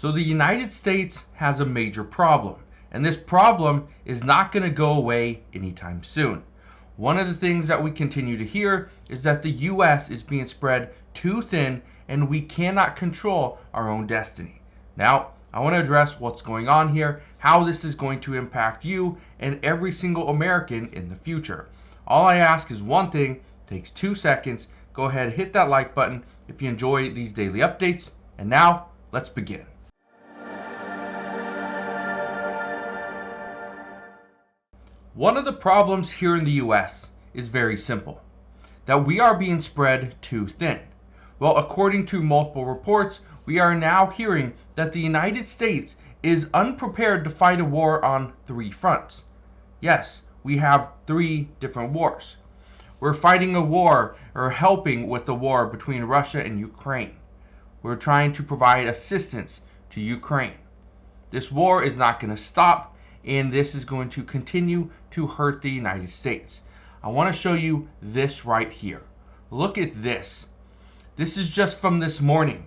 So the United States has a major problem, and this problem is not going to go away anytime soon. One of the things that we continue to hear is that the US is being spread too thin and we cannot control our own destiny. Now, I want to address what's going on here, how this is going to impact you and every single American in the future. All I ask is one thing, takes 2 seconds. Go ahead, hit that like button if you enjoy these daily updates. And now, let's begin. One of the problems here in the US is very simple, that we are being spread too thin. Well, according to multiple reports, we are now hearing that the United States is unprepared to fight a war on 3 fronts. Yes, we have 3 different wars. We're fighting a war or helping with the war between Russia and Ukraine. We're trying to provide assistance to Ukraine. This war is not going to stop, and this is going to continue to hurt the United States. I want to show you this right here. Look at this. This is just from this morning.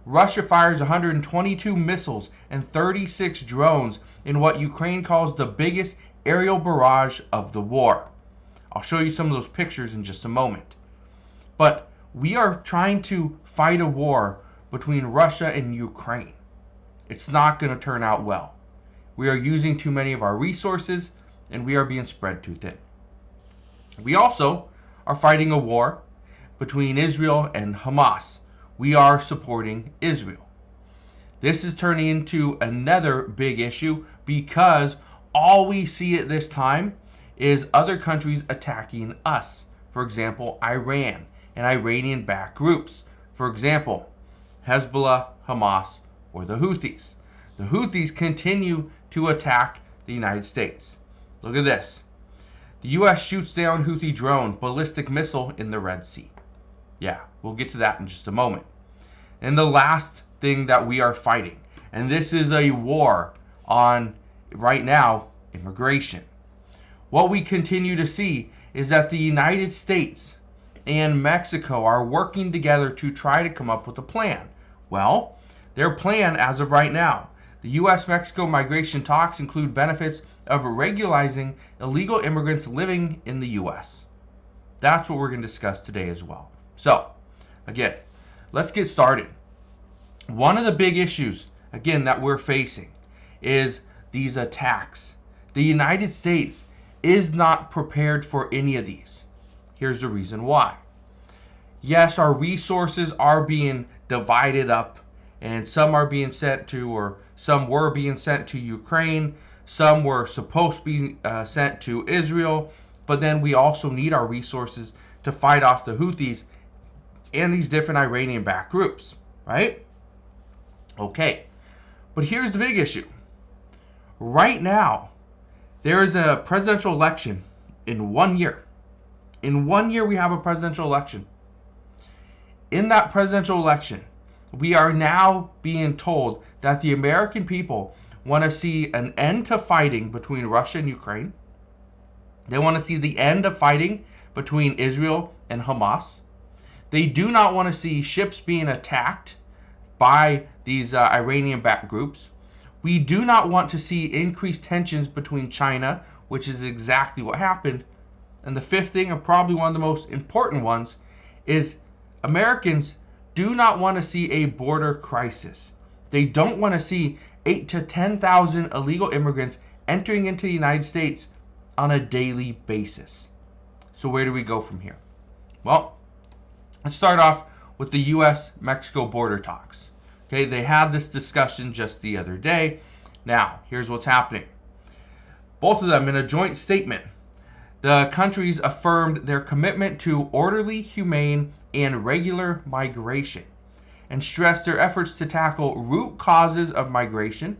Russia fires 122 missiles and 36 drones in what Ukraine calls the biggest aerial barrage of the war. I'll show you some of those pictures in just a moment. But we are trying to fight a war between Russia and Ukraine. It's not going to turn out well. We are using too many of our resources, and we are being spread too thin. We also are fighting a war between Israel and Hamas. We are supporting Israel. This is turning into another big issue because all we see at this time is other countries attacking us. For example, Iran and Iranian-backed groups. For example, Hezbollah, Hamas, or the Houthis. The Houthis continue to attack the United States. Look at this. The U.S. shoots down Houthi drone ballistic missile in the Red Sea. Yeah, we'll get to that in just a moment. And the last thing that we are fighting, and this is a war on, right now, immigration. What we continue to see is that the United States and Mexico are working together to try to come up with a plan. Well, their plan as of right now, the U.S.-Mexico migration talks include benefits of regularizing illegal immigrants living in the U.S. That's what we're going to discuss today as well. So, again, let's get started. One of the big issues, again, that we're facing is these attacks. The United States is not prepared for any of these. Here's the reason why. Yes, our resources are being divided up, and some are being sent to, or some were being sent to Ukraine, some were supposed to be sent to Israel, but then we also need our resources to fight off the Houthis and these different Iranian-backed groups, right? Okay, but here's the big issue. Right now, there is a presidential election in 1 year. In 1 year, we have a presidential election. In that presidential election, we are now being told that the American people want to see an end to fighting between Russia and Ukraine. They want to see the end of fighting between Israel and Hamas. They do not want to see ships being attacked by these Iranian-backed groups. We do not want to see increased tensions between China, which is exactly what happened. And the fifth thing, and probably one of the most important ones, is Americans do not want to see a border crisis. They don't want to see 8,000 to 10,000 illegal immigrants entering into the United States on a daily basis. So where do we go from here? Well, let's start off with the U.S.-Mexico border talks. Okay, they had this discussion just the other day. Now, here's what's happening. Both of them in a joint statement, the countries affirmed their commitment to orderly, humane, and regular migration, and stressed their efforts to tackle root causes of migration,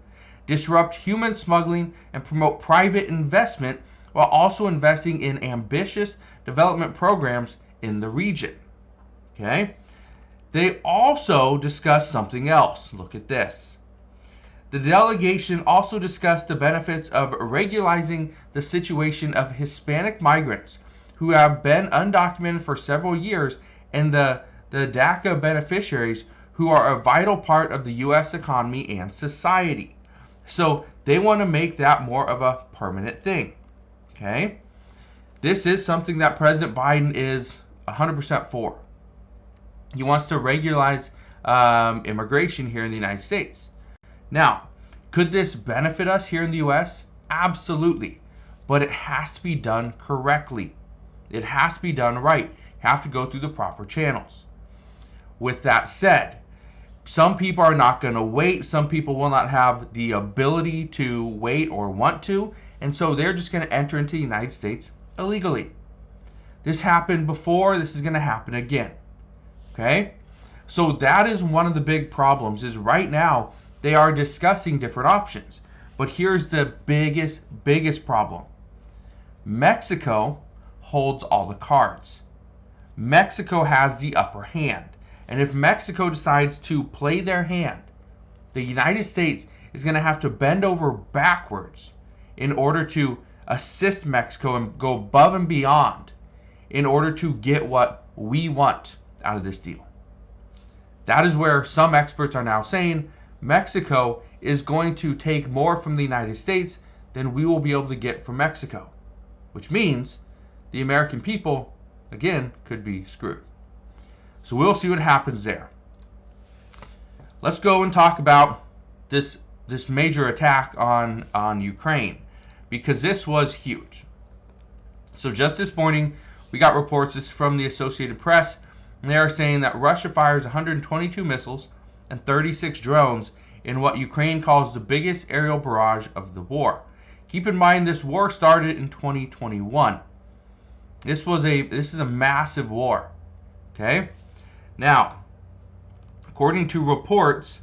disrupt human smuggling, and promote private investment while also investing in ambitious development programs in the region. Okay? They also discussed something else. Look at this. The delegation also discussed the benefits of regularizing the situation of Hispanic migrants who have been undocumented for several years and the DACA beneficiaries who are a vital part of the U.S. economy and society. So they want to make that more of a permanent thing. Okay? This is something that President Biden is 100% for. He wants to regularize immigration here in the United States. Now, could this benefit us here in the U.S.? Absolutely. But it has to be done correctly. It has to be done right. You have to go through the proper channels. With that said, some people are not going to wait. Some people will not have the ability to wait or want to. And so they're just going to enter into the United States illegally. This happened before. This is going to happen again. Okay? So that is one of the big problems is right now they are discussing different options. But here's the biggest problem. Mexico holds all the cards. Mexico has the upper hand. And if Mexico decides to play their hand, the United States is going to have to bend over backwards in order to assist Mexico and go above and beyond in order to get what we want out of this deal. That is where some experts are now saying Mexico is going to take more from the United States than we will be able to get from Mexico, which means the American people, again, could be screwed. So we'll see what happens there. Let's go and talk about this major attack on Ukraine, because this was huge. So just this morning, we got reports, this is from the Associated Press, and they are saying that Russia fires 122 missiles and 36 drones in what Ukraine calls the biggest aerial barrage of the war. Keep in mind, this war started in 2021. This is a massive war. Okay? Now, according to reports,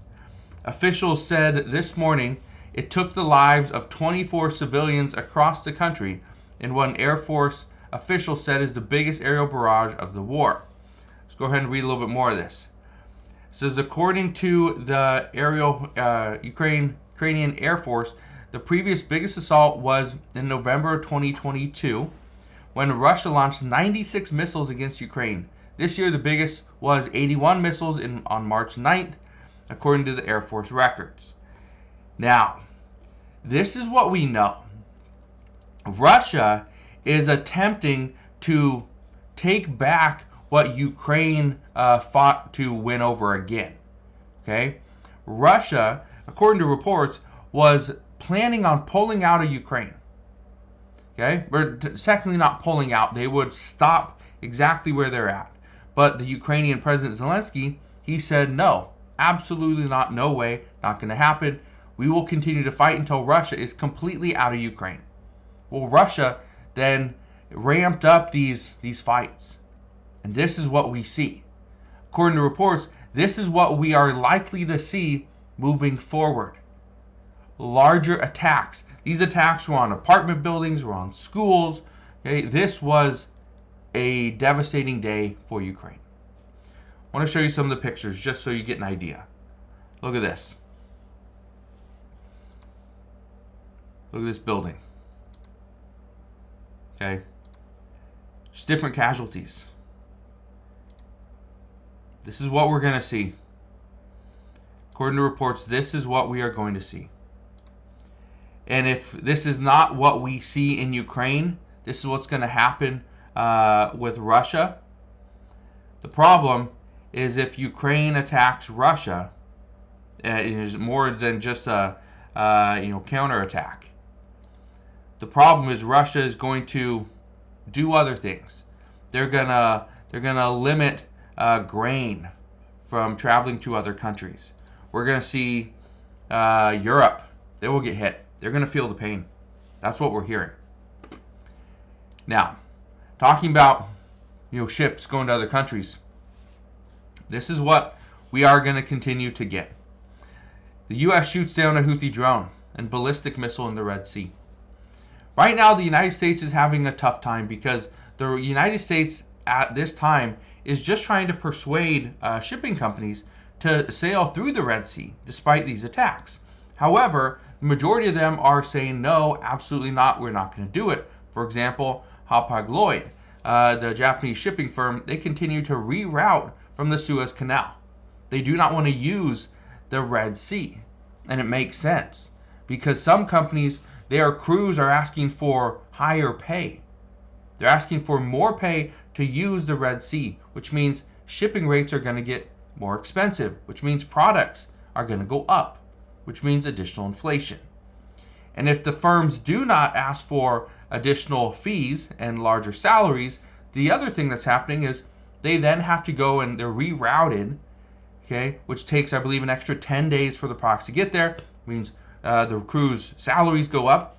officials said this morning it took the lives of 24 civilians across the country in what an Air Force official said is the biggest aerial barrage of the war. Let's go ahead and read a little bit more of this. It says, according to the Ukrainian Air Force, the previous biggest assault was in November of 2022 when Russia launched 96 missiles against Ukraine. This year, the biggest was 81 missiles on March 9th, according to the Air Force records. Now, this is what we know. Russia is attempting to take back what Ukraine fought to win over again. Okay? Russia, according to reports, was planning on pulling out of Ukraine. Okay? Or secondly, not pulling out. They would stop exactly where they're at. But the Ukrainian President Zelensky, he said, no, absolutely not, no way, not going to happen. We will continue to fight until Russia is completely out of Ukraine. Well, Russia then ramped up these fights. And this is what we see. According to reports, this is what we are likely to see moving forward. Larger attacks. These attacks were on apartment buildings, were on schools. Okay? This was a devastating day for Ukraine. I want to show you some of the pictures just so you get an idea. Look at this. Look at this building. Okay? Just different casualties. This is what we're going to see. According to reports, this is what we are going to see. And if this is not what we see in Ukraine, this is what's going to happen with Russia. The problem is if Ukraine attacks Russia, it is more than just a counterattack. The problem is Russia is going to do other things. They're gonna limit grain from traveling to other countries. We're gonna see Europe. They will get hit. They're gonna feel the pain. That's what we're hearing. Now, talking about ships going to other countries, this is what we are going to continue to get. The U.S. shoots down a Houthi drone and ballistic missile in the Red Sea. Right now, the United States is having a tough time because the United States at this time is just trying to persuade shipping companies to sail through the Red Sea despite these attacks. However, the majority of them are saying, no, absolutely not, we're not going to do it. For example, Hapag-Lloyd, the Japanese shipping firm, they continue to reroute from the Suez Canal. They do not want to use the Red Sea. And it makes sense because some companies, their crews are asking for higher pay. They're asking for more pay to use the Red Sea, which means shipping rates are going to get more expensive, which means products are going to go up, which means additional inflation. And if the firms do not ask for additional fees and larger salaries, the other thing that's happening is they then have to go and they're rerouted, okay, which takes, I believe, an extra 10 days for the products to get there. It means the crew's salaries go up,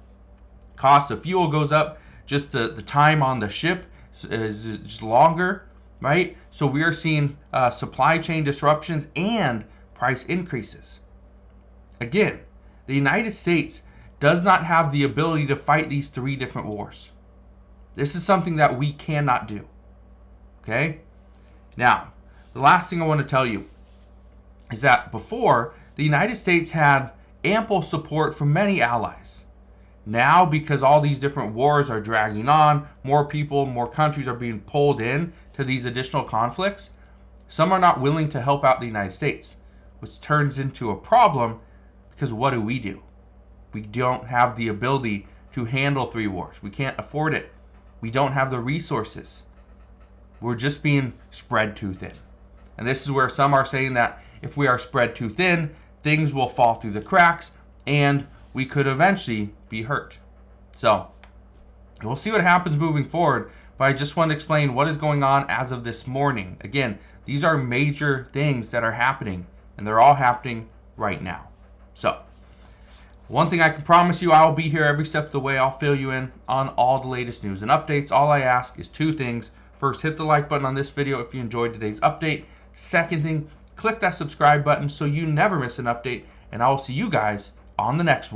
cost of fuel goes up, just the time on the ship is just longer, right? So we are seeing supply chain disruptions and price increases. Again, the United States does not have the ability to fight these 3 different wars. This is something that we cannot do. Okay? Now, the last thing I want to tell you is that before, the United States had ample support from many allies. Now, because all these different wars are dragging on, more people, more countries are being pulled in to these additional conflicts, some are not willing to help out the United States, which turns into a problem because what do? We don't have the ability to handle 3 wars. We can't afford it. We don't have the resources. We're just being spread too thin. And this is where some are saying that if we are spread too thin, things will fall through the cracks and we could eventually be hurt. So we'll see what happens moving forward, but I just want to explain what is going on as of this morning. Again, these are major things that are happening, and they're all happening right now. So one thing I can promise you, I will be here every step of the way. I'll fill you in on all the latest news and updates. All I ask is 2 things. First, hit the like button on this video if you enjoyed today's update. Second thing, click that subscribe button so you never miss an update, and I will see you guys on the next one.